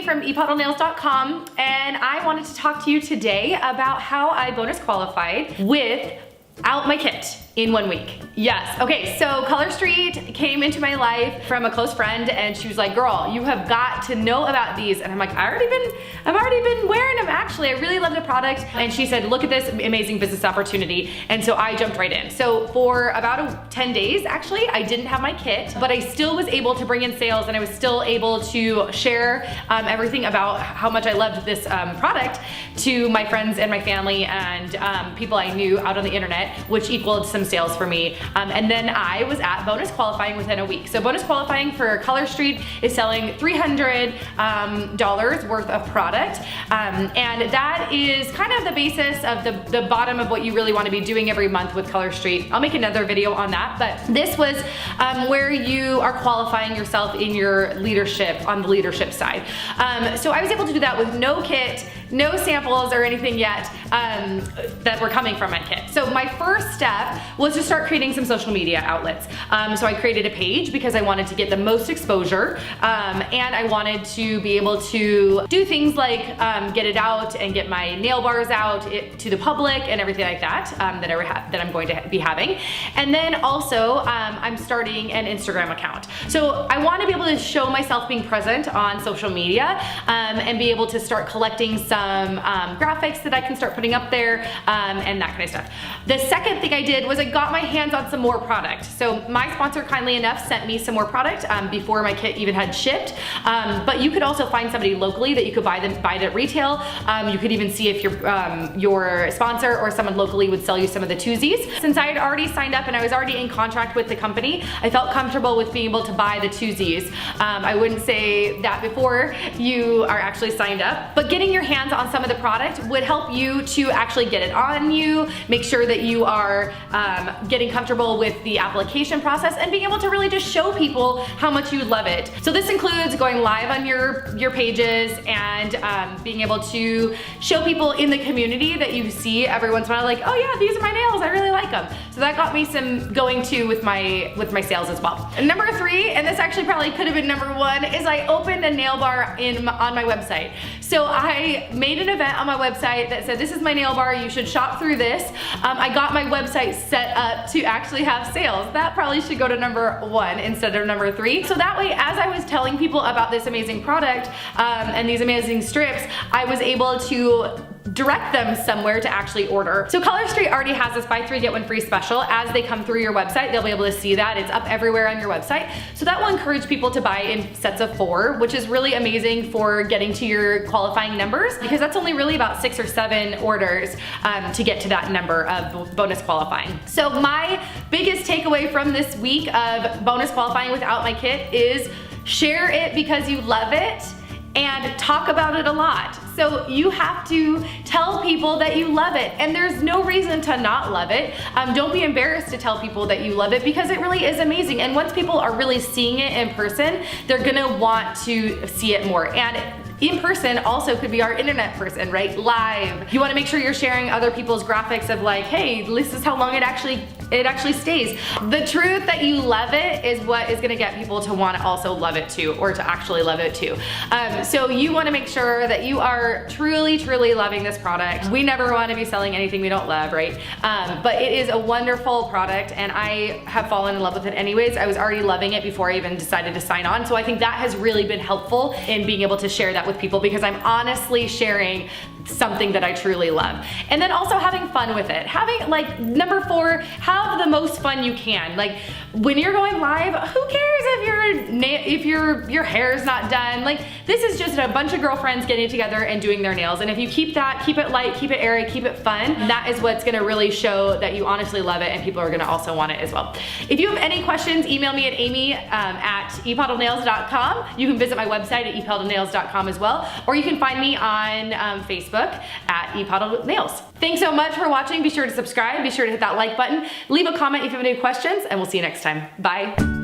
from epoddlenails.com, and I wanted to talk to you today about how I bonus qualified without my kit in 1 week. Yes, okay, so Color Street came into my life from a close friend, and she was like, girl, you have got to know about these. And I'm like, I've already been wearing them actually. I really love the product. And she said, look at this amazing business opportunity. And so I jumped right in. So for about 10 days, actually, I didn't have my kit, but I still was able to bring in sales, and I was still able to share everything about how much I loved this product to my friends and my family and people I knew out on the internet, which equaled some sales for me. And then I was at bonus qualifying within a week. So bonus qualifying for Color Street is selling $300 worth of product. And that is kind of the basis of the bottom of what you really want to be doing every month with Color Street. I'll make another video on that, but this was where you are qualifying yourself in your leadership, on the leadership side. So I was able to do that with no kit, no samples or anything yet that were coming from my kit. So my first step was to start creating some social media outlets. So I created a page because I wanted to get the most exposure, and I wanted to be able to do things like get it out and get my nail bars out to the public and everything like that that I'm going to be having. And then also I'm starting an Instagram account. So I want to be able to show myself being present on social media and be able to start collecting some graphics that I can start putting up there and that kind of stuff. The second thing I did was I got my hands on some more product. So my sponsor kindly enough sent me some more product before my kit even had shipped. But you could also find somebody locally that you could buy it at retail. You could even see if your sponsor or someone locally would sell you some of the twosies. Since I had already signed up and I was already in contract with the company, I felt comfortable with being able to buy the twosies. I wouldn't say that before you are actually signed up, but getting your hands on some of the product would help you to actually get it on you, make sure that you are getting comfortable with the application process and being able to really just show people how much you love it. So this includes going live on your pages and being able to show people in the community that you see every once in a while, like, oh yeah, these are my nails, I really like them. So that got me some going to with my sales as well. And number 3, and this actually probably could have been number 1, is I opened a nail bar on my website. So I made an event on my website that said, this is my nail bar, you should shop through this. I got my website set up to actually have sales. That probably should go to number 1 instead of number 3. So that way, as I was telling people about this amazing product and these amazing strips, I was able to direct them somewhere to actually order. So Color Street already has this buy 3 get 1 free special. As they come through your website, they'll be able to see that. It's up everywhere on your website. So that will encourage people to buy in sets of 4, which is really amazing for getting to your qualifying numbers, because that's only really about 6 or 7 orders to get to that number of bonus qualifying. So my biggest takeaway from this week of bonus qualifying without my kit is share it because you love it, and talk about it a lot. So you have to tell people that you love it, and there's no reason to not love it. Don't be embarrassed to tell people that you love it, because it really is amazing. And once people are really seeing it in person, they're gonna want to see it more. And in person also could be our internet person, right? Live. You wanna make sure you're sharing other people's graphics of like, hey, this is how long it actually stays. The truth that you love it is what is gonna get people to wanna also love it too, or to actually love it too. So you wanna make sure that you are truly, truly loving this product. We never wanna be selling anything we don't love, right? But it is a wonderful product, and I have fallen in love with it anyways. I was already loving it before I even decided to sign on. So I think that has really been helpful in being able to share that with people, because I'm honestly sharing something that I truly love. And then also having fun with it. Having, like, number 4, have the most fun you can. Like, when you're going live, who cares if your hair's not done? Like, this is just a bunch of girlfriends getting together and doing their nails. And if you keep it light, keep it airy, keep it fun, that is what's gonna really show that you honestly love it, and people are gonna also want it as well. If you have any questions, email me at amy at epoddlenails.com. You can visit my website at epoddlenails.com as well, or you can find me on Facebook at Epoddle Nails. Thanks so much for watching. Be sure to subscribe. Be sure to hit that like button. Leave a comment if you have any questions, and we'll see you next time. Bye.